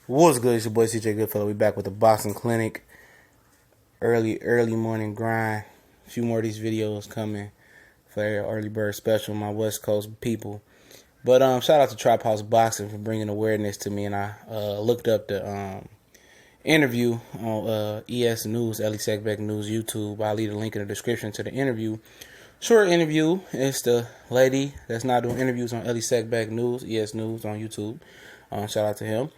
What's good? It's your boy CJ Goodfellow. We back with the boxing clinic. Early morning grind. A few more of these videos coming for your early bird special, my West Coast people. But shout out to Trap House Boxing for bringing awareness to me. And I looked up the interview on ES News, Ellie Sackbeck News YouTube. I'll leave a link in the description to the interview. Short interview. It's the lady that's not doing interviews on Ellie Sackbeck News, ES News on YouTube. Shout out to him.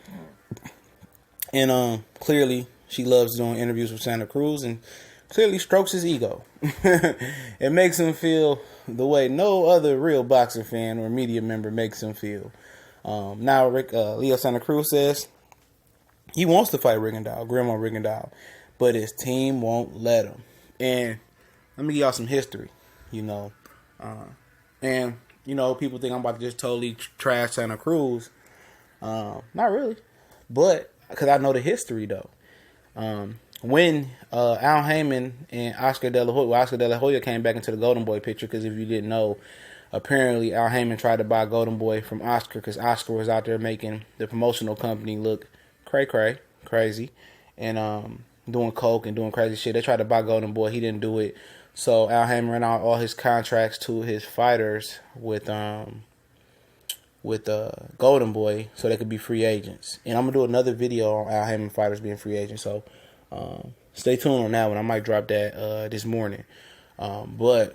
And clearly she loves doing interviews with Santa Cruz and clearly strokes his ego. It makes him feel the way no other real boxing fan or media member makes him feel. Now Leo Santa Cruz says he wants to fight Grandma Rigondeaux, but his team won't let him. And let me give y'all some history, and people think I'm about to just totally trash Santa Cruz. Not really, but because I know the history though. When Al Heyman and Oscar De La Hoya came back into the Golden Boy picture, because if you didn't know, apparently Al Heyman tried to buy Golden Boy from Oscar because Oscar was out there making the promotional company look crazy, and doing coke and doing crazy shit. They tried to buy Golden Boy, he didn't do it. So Al Heyman ran out all his contracts to his fighters with Golden Boy so they could be free agents. And I'm going to do another video on Al Heyman fighters being free agents. So stay tuned on that one. I might drop that this morning. But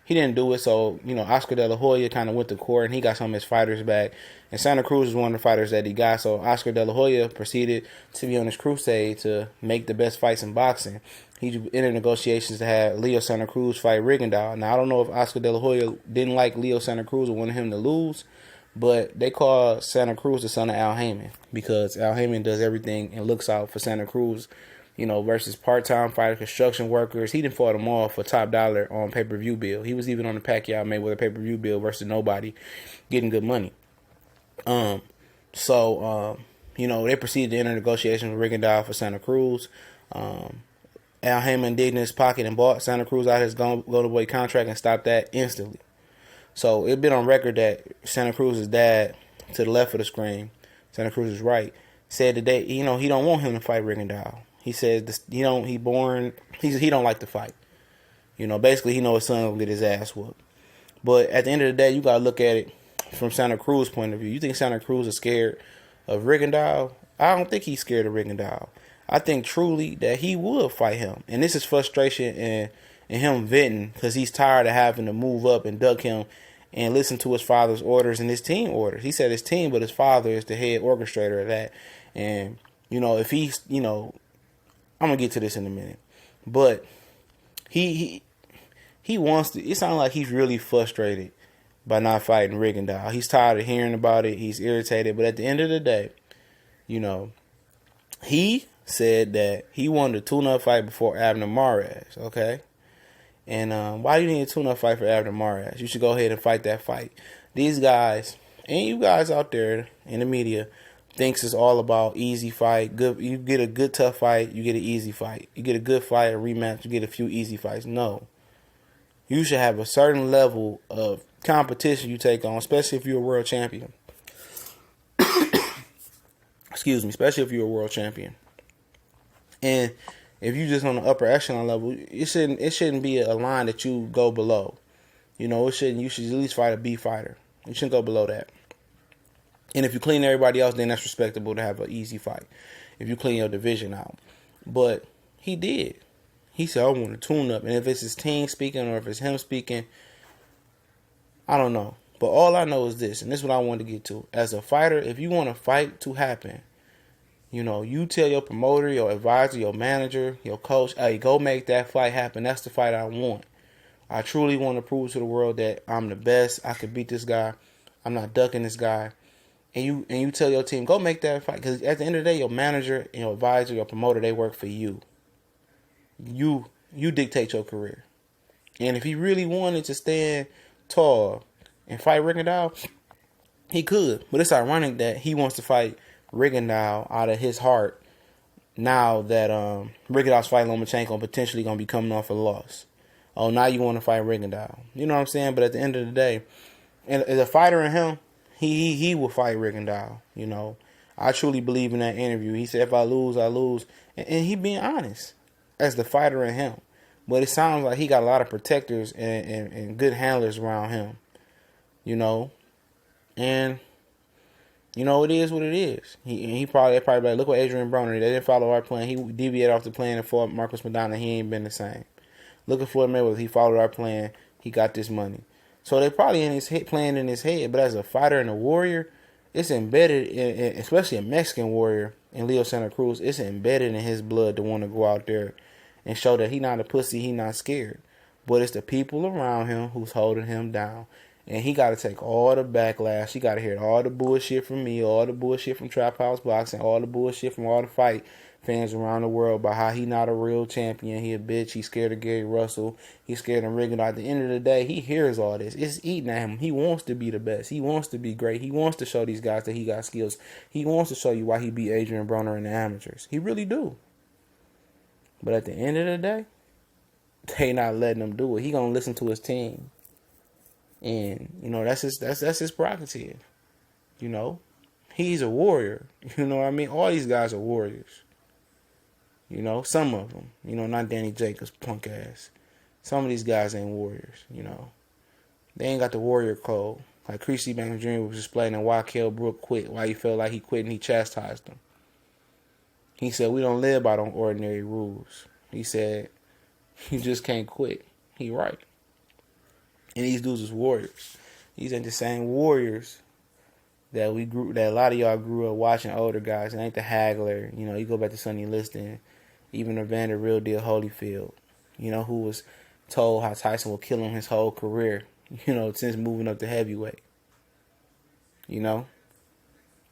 he didn't do it. So, Oscar De La Hoya kind of went to court and he got some of his fighters back. And Santa Cruz is one of the fighters that he got. So Oscar De La Hoya proceeded to be on his crusade to make the best fights in boxing. He entered negotiations to have Leo Santa Cruz fight Rigondeaux. Now, I don't know if Oscar De La Hoya didn't like Leo Santa Cruz or wanted him to lose, but they call Santa Cruz the son of Al Heyman because Al Heyman does everything and looks out for Santa Cruz, versus part-time fighters, construction workers. He didn't fought them all for top dollar on pay-per-view bill. He was even on the Pacquiao Mayweather pay-per-view bill versus nobody getting good money. They proceeded to enter negotiations with Rigondeaux for Santa Cruz. Al Heyman digged in his pocket and bought Santa Cruz out his Golden Boy contract and stopped that instantly. So it's been on record that Santa Cruz's dad, to the left of the screen, Santa Cruz's right, said today, he don't want him to fight Rigondeaux. He says he don't like to fight. Basically he know his son will get his ass whooped. But at the end of the day, you gotta look at it from Santa Cruz's point of view. You think Santa Cruz is scared of Rigondeaux? I don't think he's scared of Rigondeaux. I think truly that he would fight him. And this is frustration and him venting because he's tired of having to move up and duck him and listen to his father's orders and his team orders. He said his team, but his father is the head orchestrator of that. And, if he's, I'm going to get to this in a minute. But he wants to, it sounds like he's really frustrated by not fighting Rigondeaux. He's tired of hearing about it. He's irritated. But at the end of the day, he said that he wanted a tune-up fight before Abner Mares, okay? And why do you need a tune-up fight for Abner Mares? You should go ahead and fight that fight. These guys, and you guys out there in the media, thinks it's all about easy fight. Good, you get a good tough fight, you get an easy fight. You get a good fight, a rematch, you get a few easy fights. No. You should have a certain level of competition you take on, especially if you're a world champion. Excuse me, especially if you're a world champion. And if you just on the upper echelon level, it shouldn't be a line that you go below. You should at least fight a B fighter. You shouldn't go below that. And if you clean everybody else, then that's respectable to have an easy fight. If you clean your division out. But he did. He said, I want to tune up. And if it's his team speaking or if it's him speaking, I don't know. But all I know is this, and this is what I wanted to get to. As a fighter, if you want a fight to happen, you tell your promoter, your advisor, your manager, your coach, hey, go make that fight happen. That's the fight I want. I truly want to prove to the world that I'm the best. I could beat this guy. I'm not ducking this guy. And you tell your team, go make that fight. Because at the end of the day, your manager, and your advisor, your promoter, they work for you. You dictate your career. And if he really wanted to stand tall and fight Rigondeaux, he could. But it's ironic that he wants to fight Rigondeaux out of his heart now that Rigondeaux's fighting Lomachenko potentially going to be coming off a loss. Oh, now you want to fight Rigondeaux. You know what I'm saying? But at the end of the day, and as a fighter in him, he will fight Rigondeaux. I truly believe in that interview. He said, if I lose, I lose. And he being honest as the fighter in him. But it sounds like he got a lot of protectors and good handlers around him, you know. And, you know, it is what it is. They probably like, look what Adrian Broner did. They didn't follow our plan. He deviated off the plan and fought Marcos Maidana. He ain't been the same. Look at Floyd Mayweather. He followed our plan. He got this money. So they probably in his head, playing in his head. But as a fighter and a warrior, it's embedded, especially a Mexican warrior in Leo Santa Cruz, it's embedded in his blood to want to go out there and show that he not a pussy, he not scared. But it's the people around him who's holding him down. And he got to take all the backlash. He got to hear all the bullshit from me, all the bullshit from Trap House Boxing, all the bullshit from all the fight fans around the world about how he not a real champion. He a bitch. He's scared of Gary Russell. He's scared of Rigondeaux. At the end of the day, he hears all this. It's eating at him. He wants to be the best. He wants to be great. He wants to show these guys that he got skills. He wants to show you why he beat Adrian Broner in the amateurs. He really do. But at the end of the day, they not letting him do it. He gonna listen to his team. And, you know, that's his prerogative. You know? He's a warrior. You know what I mean? All these guys are warriors. You know, some of them. You know, not Danny Jacobs, punk ass. Some of these guys ain't warriors, you know. They ain't got the warrior code. Like Creasy Banks Jr. was explaining why Kell Brook quit, why he felt like he quit, and he chastised him. He said, we don't live by them ordinary rules. He said, you just can't quit. He right. And these dudes is warriors. These ain't the same warriors that a lot of y'all grew up watching older guys. It ain't the Hagler. You know, you go back to Sonny Liston, even Evander Real Deal Holyfield, you know, who was told how Tyson will kill him his whole career, you know, since moving up to heavyweight. You know?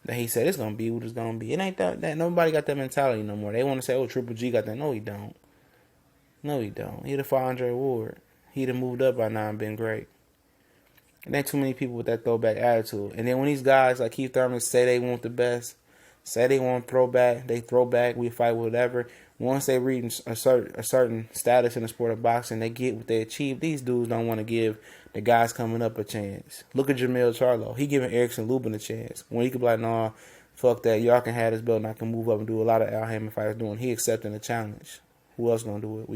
That he said it's gonna be what it's gonna be. It ain't that nobody got that mentality no more. They wanna say, oh, Triple G got that. No, he don't. No, he don't. He the fought Andre Ward. He'd have moved up by now and been great. There ain't too many people with that throwback attitude. And then when these guys like Keith Thurman say they want the best, say they want throwback, they throw back, we fight whatever. Once they reach a certain status in the sport of boxing, they get what they achieve. These dudes don't want to give the guys coming up a chance. Look at Jamil Charlo. He giving Erickson Lubin a chance. When he could be like, nah, fuck that. Y'all can have this belt and I can move up and do a lot of Al Haymon fighters doing. He accepting the challenge. Who else gonna do it?